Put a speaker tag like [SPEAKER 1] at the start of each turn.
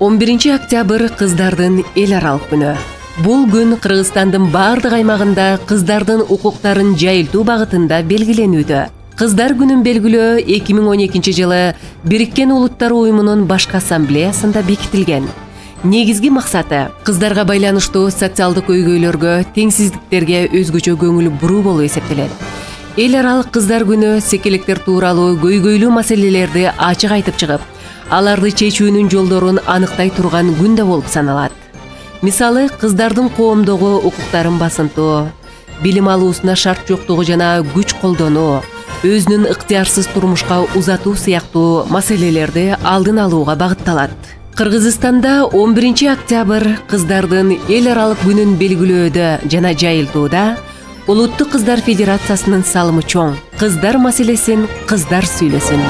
[SPEAKER 1] 11 октябрь кыздардын эл аралык күнү. Бул күн Кыргызстандын бардык аймагында кыздардын укуктарын жайылтуу багытында белгиленүүдө. Кыздар күнүн белгилөө 2012 жылы Бириккен Улуттар Уюмунун башкы ассамблеясында бекитилген. Негизги максаты кыздарга байланыштуу социалдык көйгөйлөргө, теңсиздиктерге өзгөчө көңүл буруу болуп эсептелет. Эл аралык кыздар күнү секелектер тууралуу көйгөйлүү маселелерди ачык айтып чыгып, аларды чечүүнүн жолдорун аныктай турган күн да болуп саналат. Мисалы, кыздардын коомдогу укуктарын басынтуу, билим алуусуна шарт жоктугу жана күч колдонуу, өзүнүн ыктыярсыз турмушка узатуу сыяктуу маселелерди алдын алууга багытталат. Кыргызстанда 11 октябрь кыздардын эл аралык күнүн белгилөөдө жана жайылтууда Улуттук кыздар федерациясынын салымы чоң. Кыздар маселесин кыздар сүйлөсүн.